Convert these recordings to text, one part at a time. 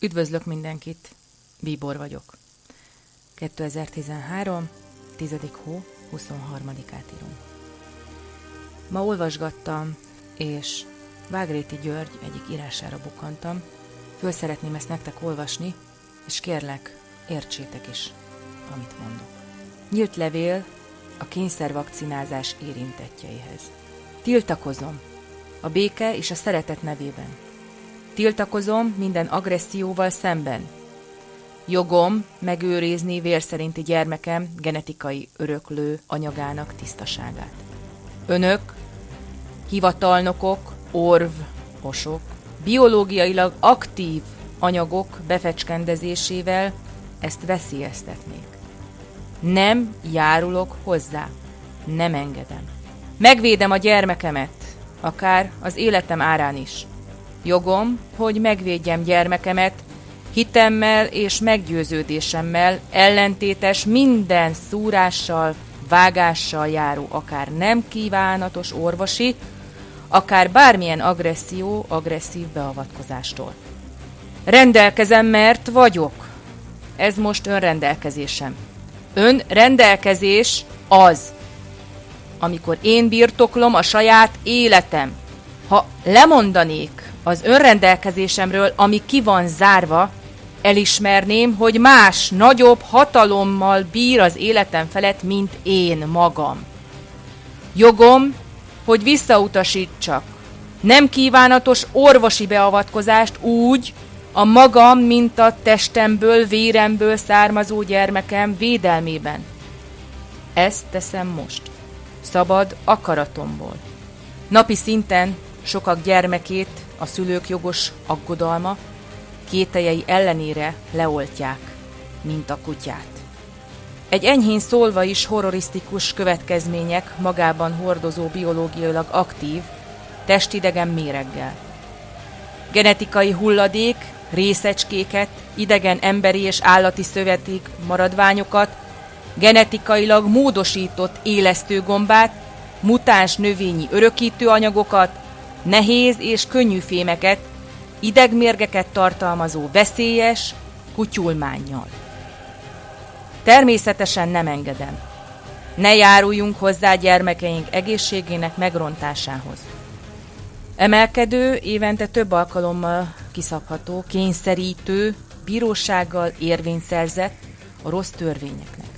Üdvözlök mindenkit, Bíbor vagyok. 2013. 10. hó 23-át írom. Ma olvasgattam, és Vágréti György egyik írására bukkantam. Föl szeretném ezt nektek olvasni, és kérlek, értsétek is, amit mondok. Nyílt levél a kényszervakcinázás érintettjeihez. Tiltakozom a béke és a szeretet nevében. Tiltakozom minden agresszióval szemben. Jogom megőrizni vérszerinti gyermekem genetikai öröklő anyagának tisztaságát. Önök, hivatalnokok, orvosok, biológiailag aktív anyagok befecskendezésével ezt veszélyeztetnék. Nem járulok hozzá, nem engedem. Megvédem a gyermekemet, akár az életem árán is. Jogom, hogy megvédjem gyermekemet, hitemmel és meggyőződésemmel ellentétes minden szúrással, vágással járó, akár nem kívánatos orvosi, akár bármilyen agresszív beavatkozástól. Rendelkezem, mert vagyok. Ez most önrendelkezésem. Önrendelkezés az, amikor én birtoklom a saját életem. Ha lemondanék az önrendelkezésemről, ami ki van zárva, elismerném, hogy más, nagyobb hatalommal bír az életem felett, mint én magam. Jogom, hogy visszautasítsak nem kívánatos orvosi beavatkozást úgy, a magam, mint a testemből, véremből származó gyermekem védelmében. Ezt teszem most, szabad akaratomból. Napi szinten sokak gyermekét a szülők jogos aggodalma, kételyei ellenére leoltják, mint a kutyát. Egy enyhén szólva is horrorisztikus következmények magában hordozó biológiailag aktív, testidegen méreggel. Genetikai hulladék, részecskéket, idegen emberi és állati szöveték maradványokat, genetikailag módosított élesztőgombát, mutáns növényi örökítőanyagokat, nehéz és könnyű fémeket, idegmérgeket tartalmazó veszélyes kutyulmánnyal. Természetesen nem engedem. Ne járuljunk hozzá gyermekeink egészségének megrontásához. Emelkedő, évente több alkalommal kiszabható, kényszerítő, bírósággal érvényt szerzett a rossz törvényeknek.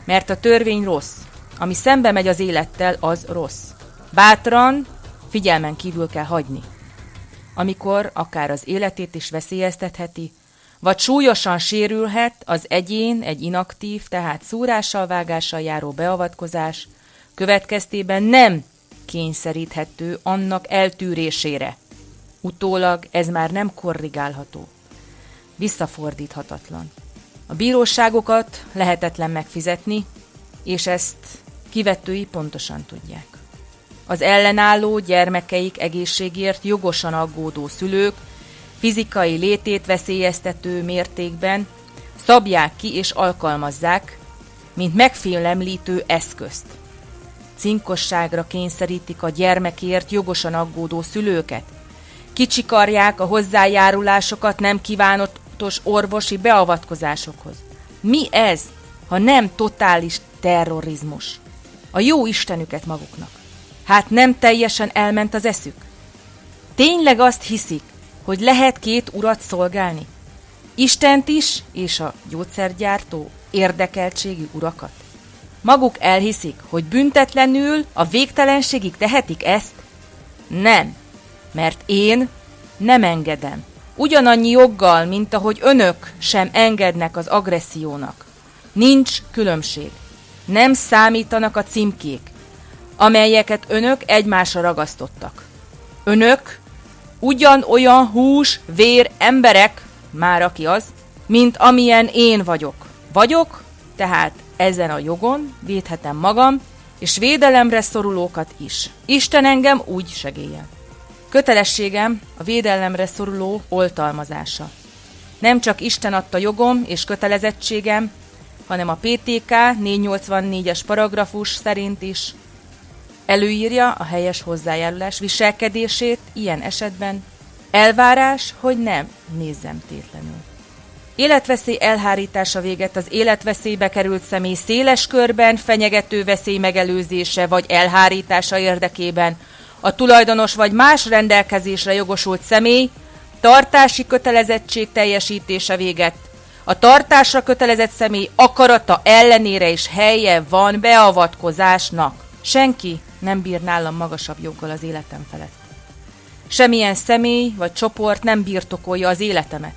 Mert a törvény rossz, ami szembe megy az élettel, az rossz. Bátran, figyelmen kívül kell hagyni. Amikor akár az életét is veszélyeztetheti, vagy súlyosan sérülhet az egyén egy inaktív, tehát szúrással, vágással járó beavatkozás következtében nem kényszeríthető annak eltűrésére. Utólag ez már nem korrigálható. Visszafordíthatatlan. A bíróságokat lehetetlen megfizetni, és ezt kivettői pontosan tudják. Az ellenálló gyermekeik egészségért jogosan aggódó szülők fizikai létét veszélyeztető mértékben szabják ki és alkalmazzák, mint megfélemlítő eszközt. Cinkosságra kényszerítik a gyermekért jogosan aggódó szülőket. Kicsikarják a hozzájárulásokat nem kívánatos orvosi beavatkozásokhoz. Mi ez, ha nem totális terrorizmus? A jó Istenüket maguknak. Hát nem teljesen elment az eszük? Tényleg azt hiszik, hogy lehet két urat szolgálni? Istent is, és a gyógyszergyártó érdekeltségű urakat? Maguk elhiszik, hogy büntetlenül a végtelenségig tehetik ezt? Nem, mert én nem engedem. Ugyanannyi joggal, mint ahogy önök sem engednek az agressziónak. Nincs különbség. Nem számítanak a címkék, amelyeket önök egymásra ragasztottak. Önök ugyanolyan hús, vér emberek, már aki az, mint amilyen én vagyok, tehát ezen a jogon védhetem magam, és védelemre szorulókat is. Isten engem úgy segélyen. Kötelességem a védelemre szoruló oltalmazása. Nem csak Isten adta jogom és kötelezettségem, hanem a PTK 484-es paragrafus szerint is előírja a helyes hozzájárulás viselkedését ilyen esetben Elvárás, hogy nem nézzem tétlenül. Életveszély elhárítása véget az életveszélybe került személy széles körben fenyegető veszély megelőzése vagy elhárítása érdekében a tulajdonos vagy más rendelkezésre jogosult személy tartási kötelezettség teljesítése véget. A tartásra kötelezett személy akarata ellenére is helye van beavatkozásnak. Senki nem bír nálam magasabb joggal az életem felett. Semmilyen személy vagy csoport nem birtokolja az életemet.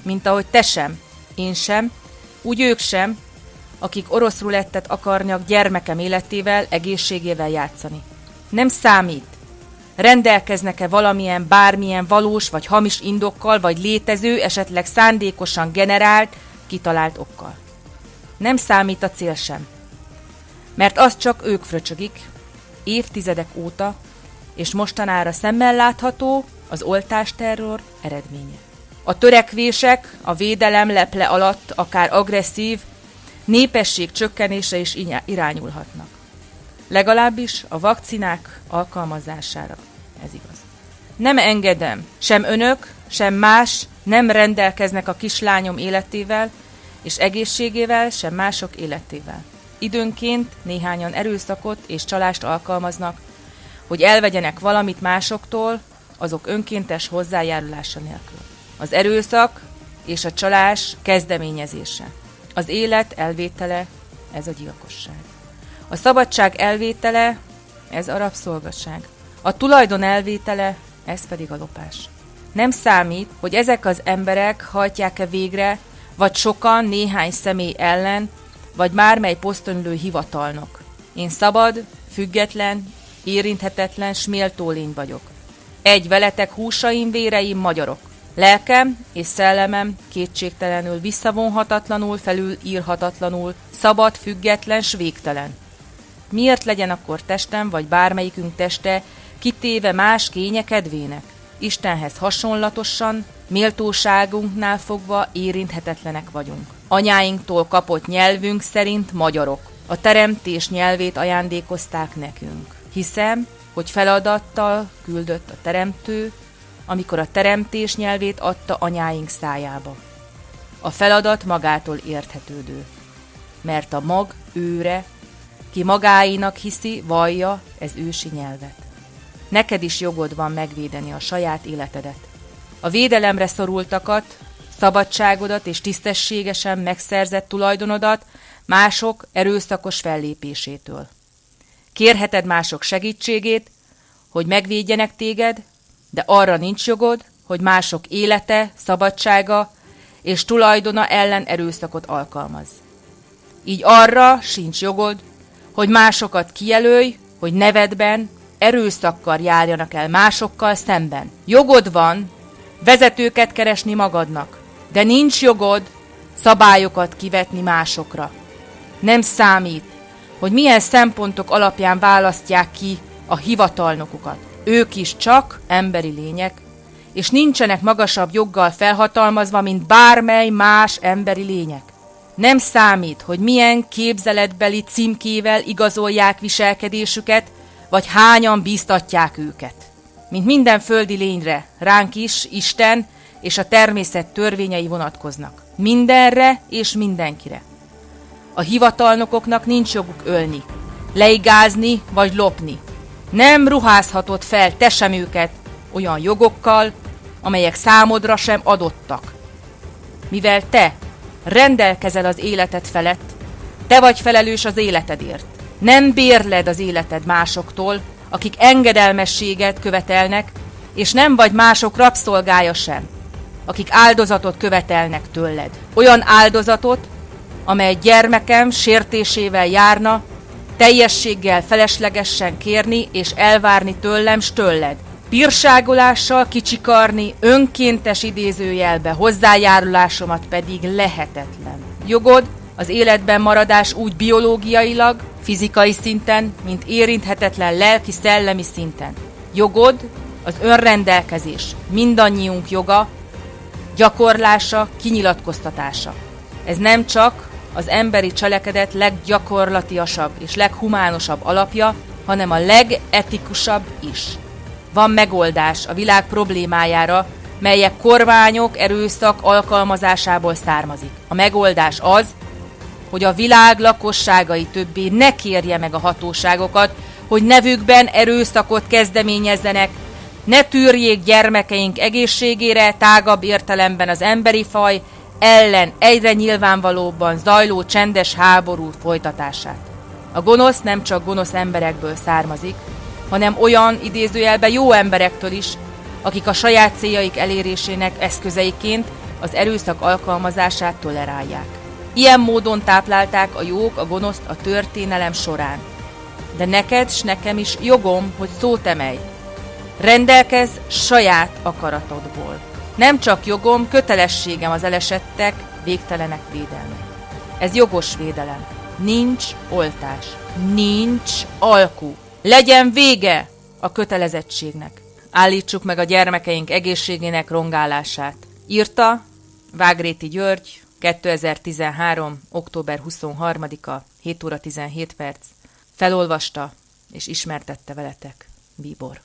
Mint ahogy te sem, én sem, úgy ők sem, akik orosz rulettet akarnak gyermekem életével, egészségével játszani. Nem számít, rendelkeznek-e valamilyen, bármilyen valós vagy hamis indokkal, vagy létező, esetleg szándékosan generált, kitalált okkal. Nem számít a cél sem, mert azt csak ők fröcsögik, évtizedek óta, és mostanára szemmel látható az oltásterror eredménye. A törekvések a védelem leple alatt akár agresszív népesség csökkenése is irányulhatnak. Legalábbis a vakcinák alkalmazására ez igaz. Nem engedem, sem önök, sem más nem rendelkeznek a kislányom életével és egészségével, sem mások életével. Időnként néhányan erőszakot és csalást alkalmaznak, hogy elvegyenek valamit másoktól, azok önkéntes hozzájárulása nélkül. Az erőszak és a csalás kezdeményezése. Az élet elvétele, ez a gyilkosság. A szabadság elvétele, ez a rabszolgaság. A tulajdon elvétele, ez pedig a lopás. Nem számít, hogy ezek az emberek hajtják-e végre, vagy sokan néhány személy ellen, vagy bármely poszton ülő hivatalnok. Én szabad, független, érinthetetlen, s méltó lény vagyok. Egy veletek húsaim, véreim magyarok. Lelkem és szellemem kétségtelenül, visszavonhatatlanul, felülírhatatlanul, szabad, független, s végtelen. Miért legyen akkor testem, vagy bármelyikünk teste kitéve más kénye kedvének? Istenhez hasonlatosan, méltóságunknál fogva érinthetetlenek vagyunk. Anyáinktól kapott nyelvünk szerint magyarok. A teremtés nyelvét ajándékozták nekünk. Hiszem, hogy feladattal küldött a teremtő, amikor a teremtés nyelvét adta anyáink szájába. A feladat magától érthetődő, mert a mag őre, ki magáinak hiszi, vallja ez ősi nyelvet. Neked is jogod van megvédeni a saját életedet. A védelemre szorultakat, szabadságodat és tisztességesen megszerzett tulajdonodat mások erőszakos fellépésétől. Kérheted mások segítségét, hogy megvédjenek téged, de arra nincs jogod, hogy mások élete, szabadsága és tulajdona ellen erőszakot alkalmaz. Így arra sincs jogod, hogy másokat kijelölj, hogy nevedben erőszakkal járjanak el másokkal szemben. Jogod van vezetőket keresni magadnak, de nincs jogod szabályokat kivetni másokra. Nem számít, hogy milyen szempontok alapján választják ki a hivatalnokukat. Ők is csak emberi lények, és nincsenek magasabb joggal felhatalmazva, mint bármely más emberi lények. Nem számít, hogy milyen képzeletbeli címkével igazolják viselkedésüket, vagy hányan bíztatják őket. Mint minden földi lényre, ránk is Isten és a természet törvényei vonatkoznak. Mindenre és mindenkire. A hivatalnokoknak nincs joguk ölni, leigázni vagy lopni. Nem ruházhatod fel te sem őket olyan jogokkal, amelyek számodra sem adottak. Mivel te rendelkezel az életed felett, te vagy felelős az életedért. Nem bérled az életed másoktól, akik engedelmességet követelnek, és nem vagy mások rabszolgája sem, akik áldozatot követelnek tőled. Olyan áldozatot, amely gyermekem sértésével járna, teljességgel feleslegesen kérni és elvárni tőlem s tőled. Bírságolással kicsikarni önkéntes idézőjelbe hozzájárulásomat pedig lehetetlen. Jogod az életben maradás úgy biológiailag, fizikai szinten, mint érinthetetlen lelki-szellemi szinten. Jogod az önrendelkezés, mindannyiunk joga, gyakorlása, kinyilatkoztatása. Ez nem csak az emberi cselekedet leggyakorlatiasabb és leghumánosabb alapja, hanem a legetikusabb is. Van megoldás a világ problémájára, melyek kormányok erőszak alkalmazásából származik. A megoldás az, hogy a világ lakosságai többé ne kérje meg a hatóságokat, hogy nevükben erőszakot kezdeményezzenek, ne tűrjék gyermekeink egészségére, tágabb értelemben az emberi faj ellen egyre nyilvánvalóbban zajló csendes háború folytatását. A gonosz nem csak gonosz emberekből származik, hanem olyan idézőjelben jó emberektől is, akik a saját céljaik elérésének eszközeiként az erőszak alkalmazását tolerálják. Ilyen módon táplálták a jók a gonoszt a történelem során. De neked s nekem is jogom, hogy szót emelj. Rendelkezz saját akaratodból. Nem csak jogom, kötelességem az elesettek, végtelenek védelme. Ez jogos védelem. Nincs oltás. Nincs alkú. Legyen vége a kötelezettségnek. Állítsuk meg a gyermekeink egészségének rongálását. Írta Vágréti György, 2013. október 23-a, 7 óra 17 perc. Felolvasta és ismertette veletek Bíbor.